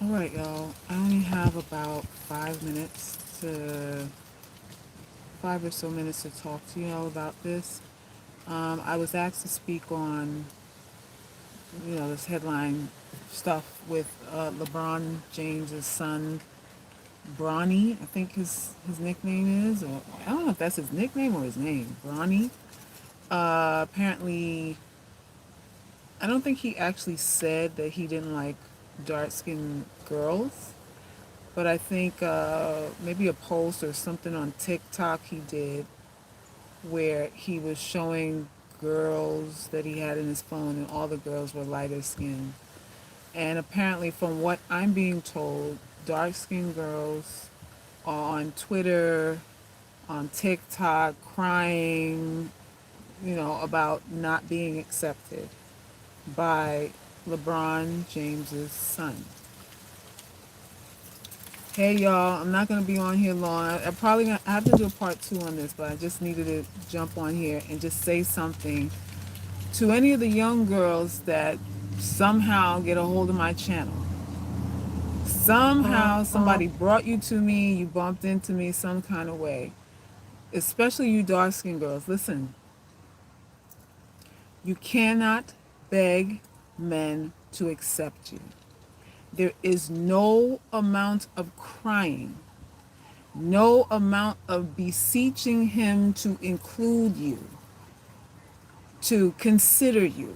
All right, y'all. I only have about 5 or so minutes to talk to y'all about this. I was asked to speak on, this headline stuff with LeBron James's son, Bronny. I think his nickname is, or I don't know if that's his nickname or his name, Bronny. Apparently, I don't think he actually said that he didn't like dark skinned girls. But I think maybe a post or something on TikTok he did where he was showing girls that he had in his phone, and all the girls were lighter skinned. And apparently, from what I'm being told, dark skinned girls are on Twitter, on TikTok, crying, about not being accepted by LeBron James's son. Hey y'all, I'm not gonna be on here long. I probably gonna I have to do a part two on this, but I just needed to jump on here and just say something to any of the young girls that somehow get a hold of my channel. Somehow somebody brought you to me, you bumped into me some kind of way. Especially you dark skinned girls. Listen, you cannot beg men to accept you. There is no amount of crying, no amount of beseeching him to include you, to consider you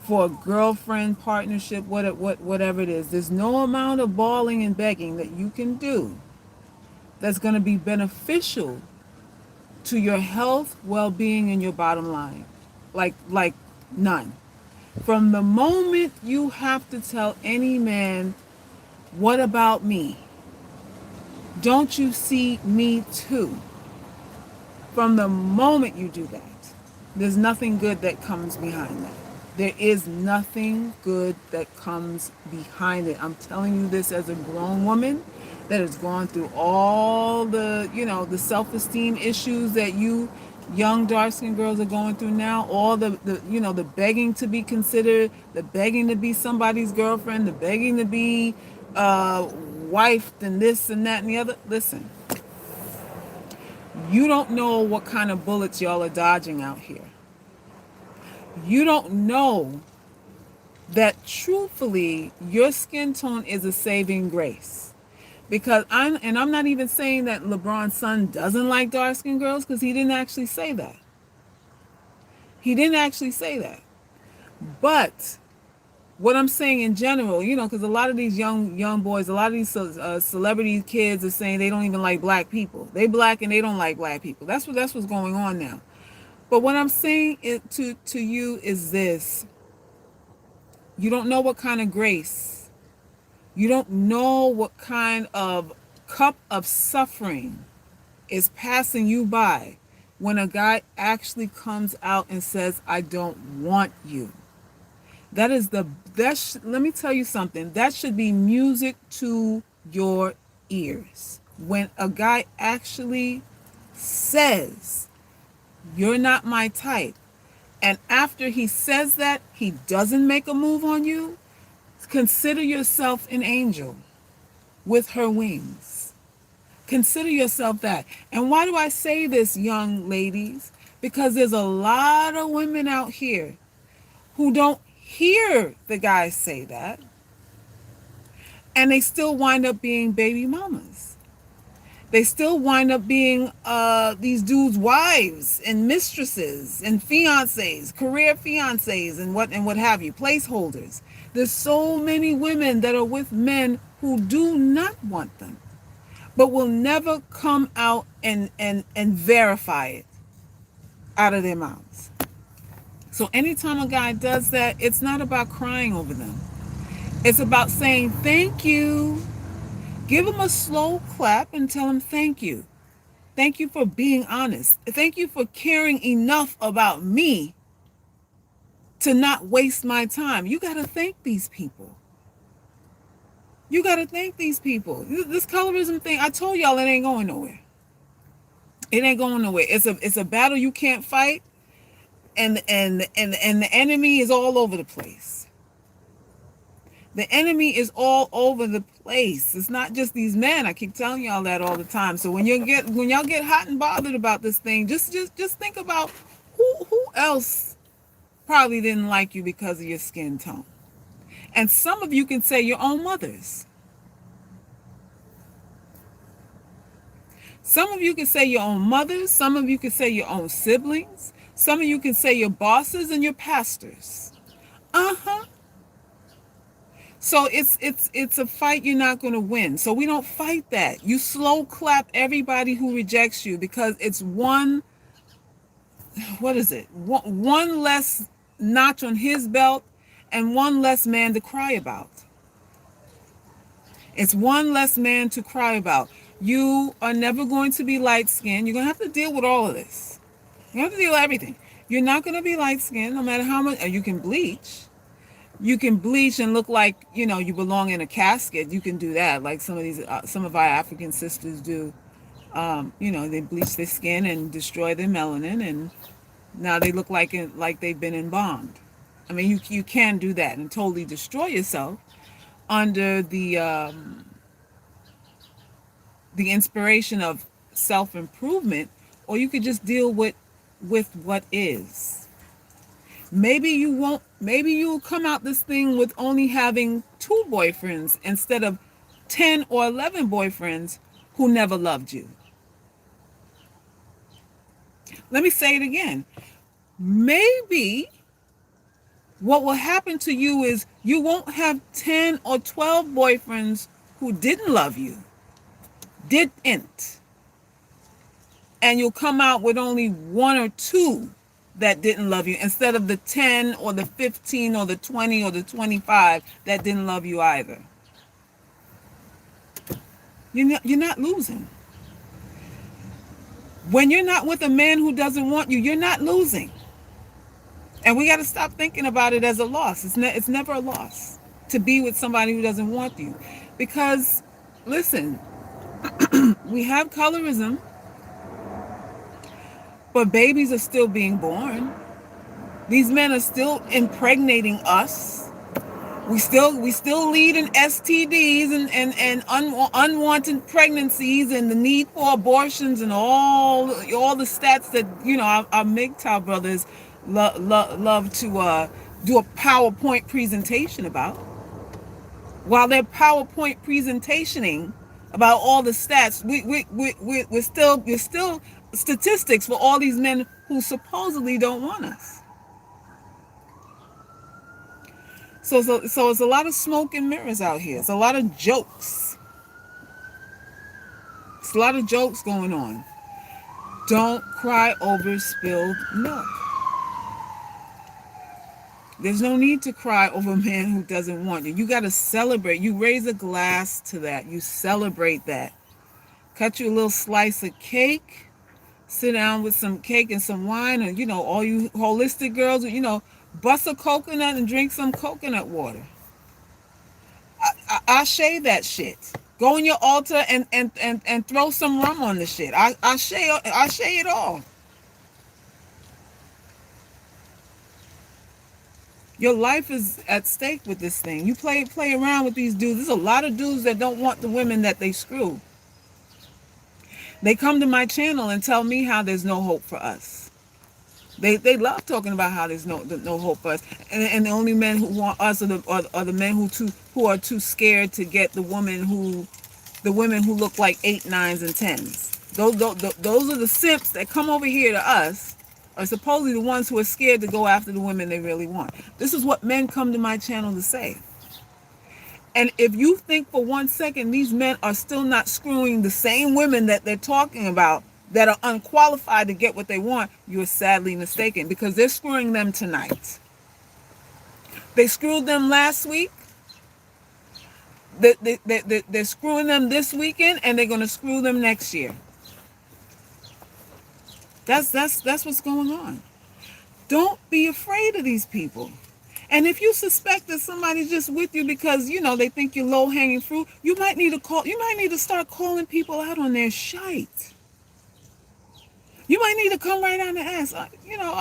for a girlfriend, partnership, whatever it is. There's no amount of bawling and begging that you can do that's going to be beneficial to your health, well-being, and your bottom line. Like none. From the moment you have to tell any man, what about me? Don't you see me too? From the moment you do that, there's nothing good that comes behind that. There is nothing good that comes behind it. I'm telling you this as a grown woman that has gone through all the self-esteem issues that you young dark-skinned girls are going through now, all the begging to be considered, the begging to be somebody's girlfriend, the begging to be wife and this and that and the other. Listen, you don't know what kind of bullets y'all are dodging out here. You don't know that truthfully your skin tone is a saving grace. Because I'm not even saying that LeBron's son doesn't like dark skinned girls, because he didn't actually say that. He didn't actually say that. But what I'm saying in general, because a lot of these young boys, a lot of these celebrity kids are saying they don't even like black people. They black and they don't like black people. That's what's going on now. But what I'm saying to you is this: you don't know what kind of grace, you don't know what kind of cup of suffering is passing you by when a guy actually comes out and says, "I don't want you." That is let me tell you something. That should be music to your ears. When a guy actually says, "You're not my type," and after he says that, he doesn't make a move on you, consider yourself an angel with her wings. Consider yourself that. And why do I say this, young ladies? Because there's a lot of women out here who don't hear the guys say that, and they still wind up being baby mamas. They still wind up being these dudes' wives and mistresses and fiancés, career fiancés, and what have you, placeholders. There's so many women that are with men who do not want them, but will never come out and verify it out of their mouths. So anytime a guy does that, it's not about crying over them. It's about saying thank you. Give him a slow clap and tell him thank you. Thank you for being honest. Thank you for caring enough about me to not waste my time. You got to thank these people. You got to thank these people. This colorism thing, I told y'all it ain't going nowhere. It ain't going nowhere. It's a battle you can't fight, and the enemy is all over the place. The enemy is all over the place. It's not just these men. I keep telling y'all that all the time. So when y'all get hot and bothered about this thing, just think about who else probably didn't like you because of your skin tone. And some of you can say your own mothers. Some of you can say your own mothers. Some of you can say your own siblings. Some of you can say your bosses and your pastors. Uh-huh. So it's a fight you're not going to win. So we don't fight that. You slow clap everybody who rejects you, because it's one, what is it? One less notch on his belt and one less man to cry about. It's one less man to cry about. You are never going to be light skinned. You're going to have to deal with all of this. You have to deal with everything. You're not going to be light skinned no matter how much. You can bleach. You can bleach and look like, you belong in a casket. You can do that, like some of our African sisters do. They bleach their skin and destroy their melanin, and now they look like they've been embalmed. I mean, you can do that and totally destroy yourself under the inspiration of self-improvement, or you could just deal with what is. Maybe you'll come out this thing with only having 2 boyfriends instead of 10 or 11 boyfriends who never loved you. Let me say it again. Maybe what will happen to you is you won't have 10 or 12 boyfriends who didn't love you. Didn't. And you'll come out with only 1 or 2 that didn't love you, instead of the 10 or the 15 or the 20 or the 25 that didn't love you either. You're not losing. When you're not with a man who doesn't want you, you're not losing. And we got to stop thinking about it as a loss. It's never a loss to be with somebody who doesn't want you. Because, listen, we have colorism, but babies are still being born. These men are still impregnating us. We still lead in STDs and unwanted pregnancies and the need for abortions and all the stats that our MGTOW brothers love to do a PowerPoint presentation about. While they're PowerPoint presentationing about all the stats, we're still statistics for all these men who supposedly don't want us. So it's a lot of smoke and mirrors out here. It's a lot of jokes. It's a lot of jokes going on. Don't cry over spilled milk. There's no need to cry over a man who doesn't want you. You got to celebrate. You raise a glass to that. You celebrate that. Cut you a little slice of cake. Sit down with some cake and some wine, and all you holistic girls, bust a coconut and drink some coconut water. I shave that shit. Go in your altar and throw some rum on the shit. I shave it all. Your life is at stake with this thing. You play around with these dudes. There's a lot of dudes that don't want the women that they screw. They come to my channel and tell me how there's no hope for us. They love talking about how there's no hope for us, and the only men who want us are the men who are too scared to get the women who look like 8, 9s, and 10s. Those are the simps that come over here to us, are supposedly the ones who are scared to go after the women they really want. This is what men come to my channel to say. And if you think for 1 second these men are still not screwing the same women that they're talking about, that are unqualified to get what they want, you're sadly mistaken, because they're screwing them tonight. They screwed them last week. They're screwing them this weekend, and they're going to screw them next year. That's what's going on. Don't be afraid of these people. And if you suspect that somebody's just with you because they think you're low-hanging fruit, you might need to start calling people out on their shite. You might need to come right down and ask, are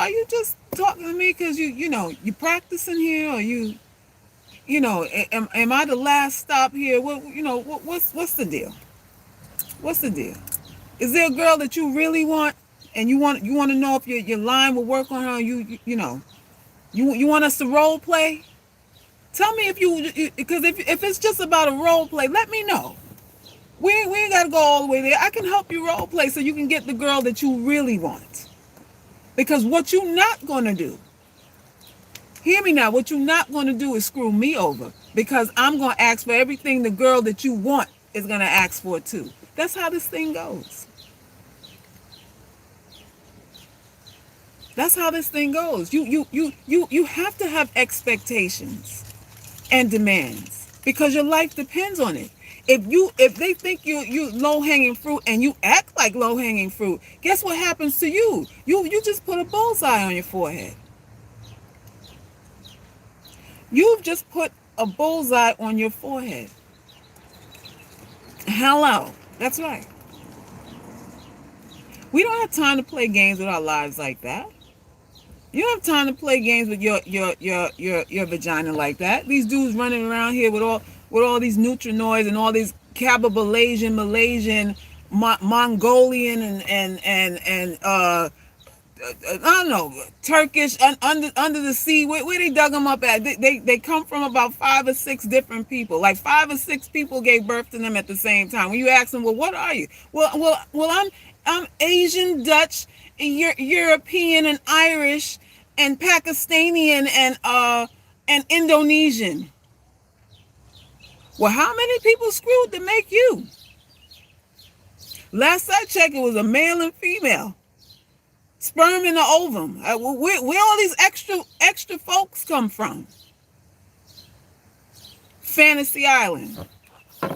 you just talking to me because you practicing here, or you am I the last stop here? What's the deal? What's the deal? Is there a girl that you really want, and you want to know if your line will work on her? You want us to role play? Tell me because if it's just about a role play, let me know. We ain't gotta go all the way there. I can help you role play so you can get the girl that you really want. Because what you not gonna do, hear me now, what you not gonna do is screw me over. Because I'm gonna ask for everything the girl that you want is gonna ask for too. That's how this thing goes. That's how this thing goes. You have to have expectations and demands because your life depends on it. If they think you low hanging fruit and you act like low hanging fruit, guess what happens to you? You just put a bullseye on your forehead. You've just put a bullseye on your forehead. Hello. That's right. We don't have time to play games with our lives like that. You don't have time to play games with your vagina like that. These dudes running around here with all these Nutrinoids and all these Malaysian, Mongolian, and I don't know, Turkish under the sea. Where they dug them up at? They come from about 5 or 6 different people. Like 5 or 6 people gave birth to them at the same time. When you ask them, well, what are you? Well, I'm Asian, Dutch, European, and Irish, and Pakistani, and Indonesian. Well, how many people screwed to make you? Last I checked, it was a male and female. Sperm and the ovum. Where all these extra folks come from? Fantasy Island.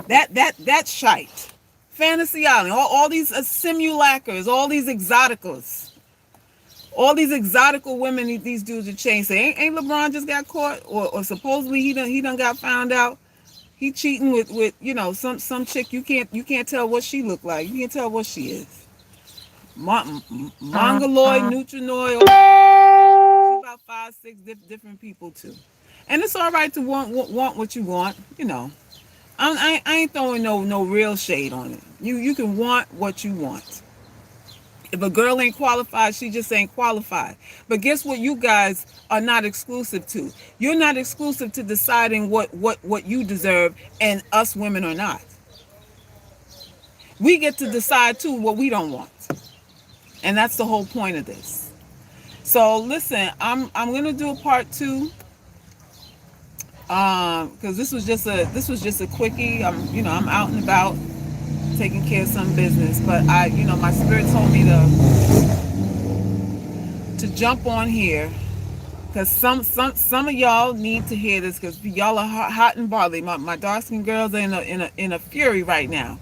That's shite. Fantasy Island. All these simulacras. All these exoticals. All these exotical women these dudes are chasing. Ain't LeBron just got caught, or supposedly he done got found out. He cheating with some chick you can't tell what she look like. You can't tell what she is. Mongoloid, Nutrinoid. She's about 5, 6 different people too. And it's all right to want what you want. I ain't throwing no real shade on it. You can want what you want. If a girl ain't qualified, she just ain't qualified. But guess what? You guys are not exclusive to. You're not exclusive to deciding what you deserve, and us women are not. We get to decide too what we don't want, and that's the whole point of this. So listen, I'm gonna do a part 2, because this was just a quickie. I'm out and about, taking care of some business, but my spirit told me to jump on here because some of y'all need to hear this because y'all are hot and bothered. My dark skin girls are in a fury right now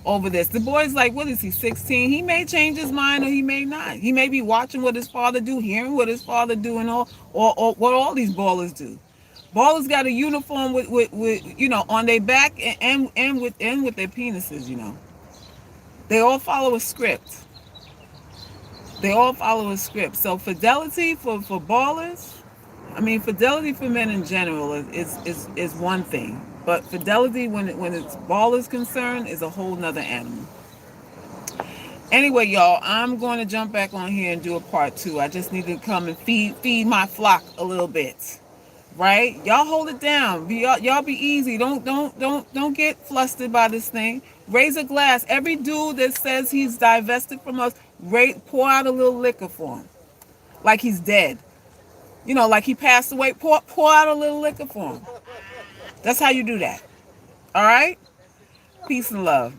over this. The boy's like, what is he, 16? He may change his mind or he may not. He may be watching what his father do, hearing what his father do, and or what all these ballers do. Ballers got a uniform with on their back and with their penises. They all follow a script. So fidelity for ballers, fidelity for men in general is one thing, but fidelity when it's ballers concerned is a whole nother animal. Anyway, y'all, I'm going to jump back on here and do a part 2. I just need to come and feed my flock a little bit. Right? Y'all hold it down. Y'all be easy. Don't get flustered by this thing. Raise a glass. Every dude that says he's divested from us, pour out a little liquor for him. Like he's dead. Like he passed away. Pour out a little liquor for him. That's how you do that. All right? Peace and love.